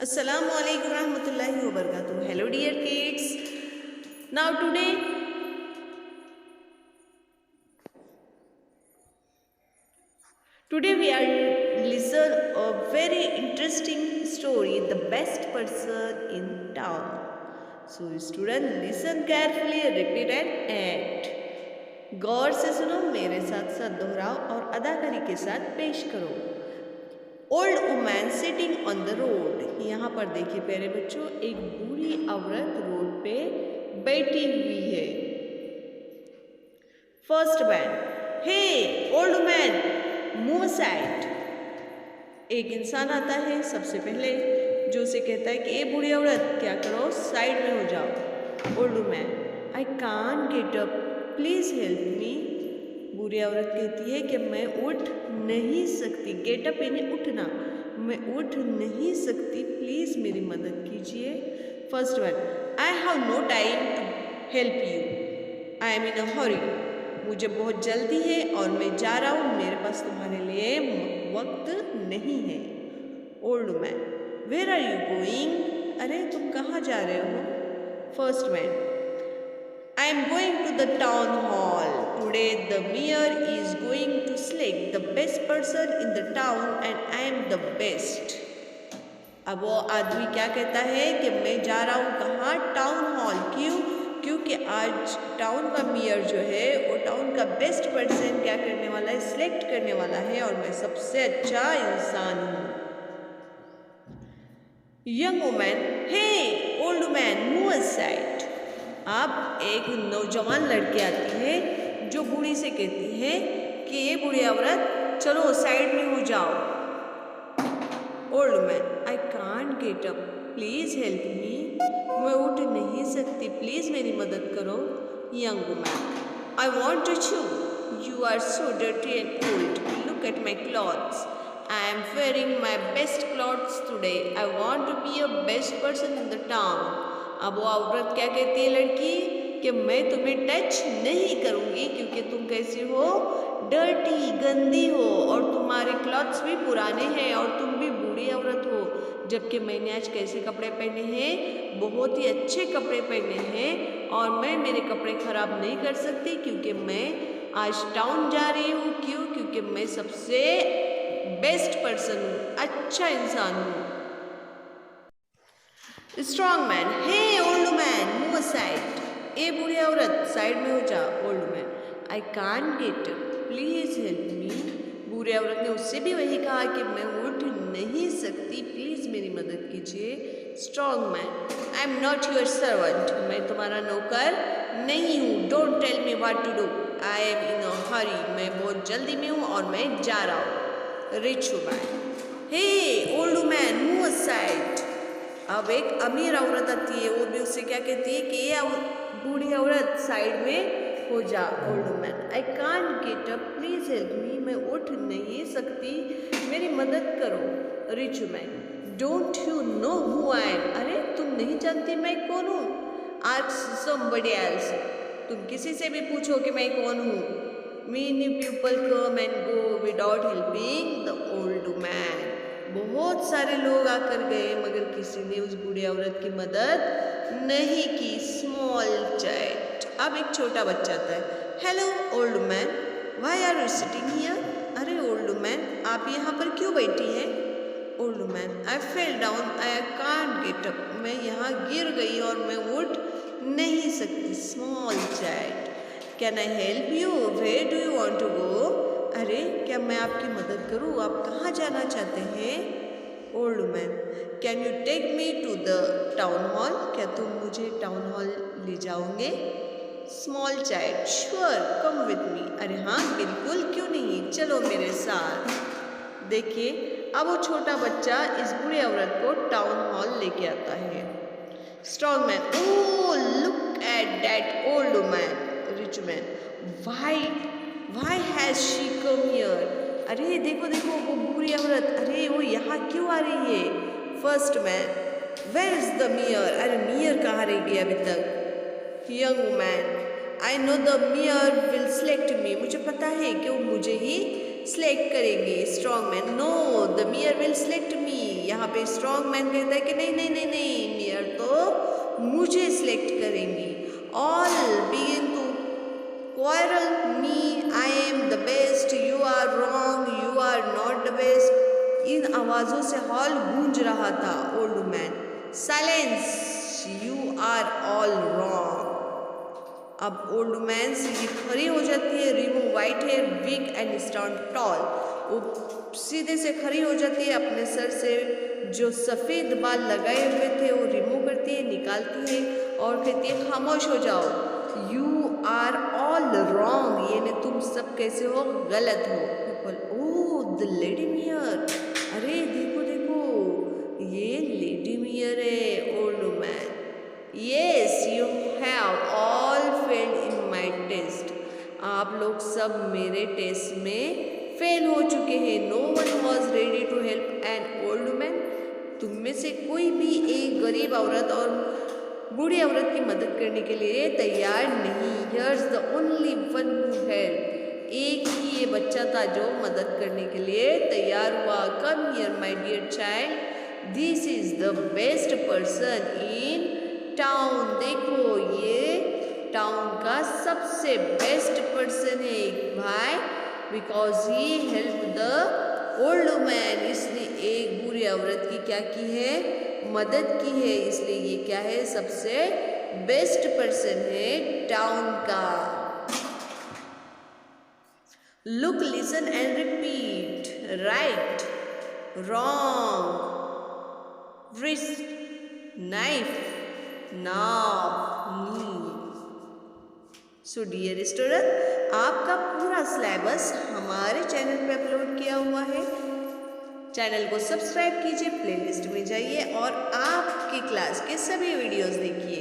Assalamu alaikum warahmatullahi wabarakatuh. Hello dear kids. Now today we are listen a very interesting story, The Best Person in Town. So student listen carefully, repeat and act. गौर से सुनो, मेरे साथ साथ दोहराओ और अदाकारी के साथ पेश करो। Old woman sitting on the road. यहाँ पर देखिए प्यारे बच्चों, एक बूढ़ी औरत रोड पे बैठी हुई है। फर्स्ट मैन, हे ओल्ड मैन मूव साइड। एक इंसान आता है सबसे पहले जो उसे कहता है कि ए बूढ़ी औरत क्या करो, साइड में हो जाओ। Old man, I can't get up, please help मी। बूढ़ी औरत कहती है कि मैं उठ नहीं सकती। गेट अप यानी उठना, मैं उठ नहीं सकती, प्लीज मेरी मदद कीजिए। First one, I have no time to help you, I am in a hurry. मुझे बहुत जल्दी है और मैं जा रहा हूँ, मेरे पास तुम्हारे लिए वक्त नहीं है। Old man, where are you going? अरे तुम कहाँ जा रहे हो? First man, I am going to the town hall. Today the mayor is going to select the best person in the town and I am the best. अब वो आदमी क्या कहता है कि मैं जा रहा हूँ कहाँ, टाउन हॉल। क्यों? क्योंकि आज टाउन का मेयर जो है वो टाउन का बेस्ट पर्सन क्या करने वाला है, सिलेक्ट करने वाला है और मैं सबसे अच्छा इंसान हूँ। यंग वुमन, हे ओल्ड मैन मूव असाइड। अब एक नौजवान लड़की आती है जो बूढ़ी से कहती है कि ये बूढ़ी औरत चलो साइड में हो जाओ। Old man, I can't get up, please help me. मैं उठ नहीं सकती, प्लीज मेरी मदद करो। Young woman, I want to chew, you are so dirty and old, look at my clothes, I am wearing my best clothes today, I want to be a best person in the town. अब वो औरत क्या कहती है लड़की कि मैं तुम्हें टच नहीं करूँगी क्योंकि तुम कैसी हो, डर्टी, गंदी हो और तुम्हारे क्लॉथ्स भी पुराने हैं और तुम भी बूढ़ी औरत हो। जबकि मैंने आज कैसे कपड़े पहने हैं, बहुत ही अच्छे कपड़े पहने हैं और मैं मेरे कपड़े ख़राब नहीं कर सकती क्योंकि मैं आज टाउन जा रही हूँ। क्यों? क्योंकि मैं सबसे बेस्ट पर्सन हूँ, अच्छा इंसान हूँ। स्ट्रॉन्ग मैन, हे ओल्ड मैन मूव असाइड। ए बूढ़ी औरत साइड में हो जा। Old man, I can't get up, please help मी। बूढ़ी औरत ने उससे भी वही कहा कि मैं उठ नहीं सकती, प्लीज मेरी मदद कीजिए। Strong man, I am not your servant, मैं तुम्हारा नौकर नहीं हूँ। Don't tell me what to do, I am in a hurry, मैं बहुत जल्दी में हूँ और मैं जा रहा हूँ। रिच मैन, हे ओल्ड मैन मूव असाइड। अब एक अमीर औरत आती है, वो भी उससे क्या कहती है कि ये बूढ़ी औरत साइड में हो जा। Old man, I can't get up, please help me, मैं उठ नहीं सकती, मेरी मदद करो। Rich man, don't you know who I am? अरे तुम नहीं जानती मैं कौन हूँ? आस्क समबडी एल्स, तुम किसी से भी पूछो कि मैं कौन हूँ। Many people come and go without helping the old man. बहुत सारे लोग आकर गए मगर किसी ने उस बूढ़ी औरत की मदद नहीं की। स्मॉल चाइल्ड, अब एक छोटा बच्चा आता है। Hello old man, why are you sitting here? अरे ओल्ड मैन, आप यहाँ पर क्यों बैठी हैं? Old man, I fell down, I can't get up, मैं यहाँ गिर गई और मैं उठ नहीं सकती। Small child, can I help you, where do you want to go? अरे क्या मैं आपकी मदद करूँ, आप कहाँ जाना चाहते हैं? Old man, can you take me to the town hall, क्या तुम मुझे टाउन हॉल ले जाओगे? Small child, sure come with me, अरे हाँ बिल्कुल, क्यों नहीं, चलो मेरे साथ। देखिए अब वो छोटा बच्चा इस बूढ़ी औरत को टाउन हॉल लेके आता है। Strong man, oh look at that old man. Rich man, why has she come here? अरे देखो देखो वो बूढ़ी औरत, अरे वो यहाँ क्यों आ रही है? First man, where is the mayor? अरे मेयर कहाँ रह गई अभी तक? Young man, I know the mayor will select me, मुझे पता है कि वो मुझे ही सिलेक्ट करेंगे strong man. No, the mayor will select me. यहाँ पे स्ट्रॉन्ग मैन कहता है कि नहीं नहीं नहीं नहीं, मेयर तो मुझे सिलेक्ट करेंगी। All begin to quarrel me, I am the best, you are wrong, you are not the best. इन आवाज़ों से हॉल गूंज रहा था। Old man, silence, you are all wrong. अब ओल्ड मैन सीधी खड़ी हो जाती है, remove white hair wig and stand tall. वो सीधे से खड़ी हो जाती है, अपने सर से जो सफ़ेद बाल लगाए हुए थे वो रिमूव करती है, निकालती है और कहती है खामोश हो जाओ। यू आर ऑल रॉन्ग, यानी तुम सब कैसे हो, गलत हो। People, oh the lady mayor, अरे देखो देखो ये लेडी मेयर है। Old man, yes you have all failed in my test, आप लोग सब मेरे टेस्ट में फेल हो चुके हैं। No one was ready to help an old man, तुम में से कोई भी एक गरीब औरत और बूढ़ी औरत की मदद करने के लिए तैयार नहीं। Here's the only one who help, एक ही ये बच्चा था जो मदद करने के लिए तैयार हुआ। Come here my dear child, this is the best person in town, देखो ये टाउन का सबसे बेस्ट पर्सन है भाई, because he help the old man, इसने एक बूढ़ी औरत की क्या की है, मदद की है, इसलिए ये क्या है, सबसे बेस्ट पर्सन है टाउन का। Look, listen and repeat, right, wrong, wrist, knife, now, knee। So dear student, आपका पूरा सिलेबस हमारे चैनल पे अपलोड किया हुआ है। चैनल को सब्सक्राइब कीजिए, प्लेलिस्ट में जाइए और आपकी क्लास के सभी वीडियोस देखिए।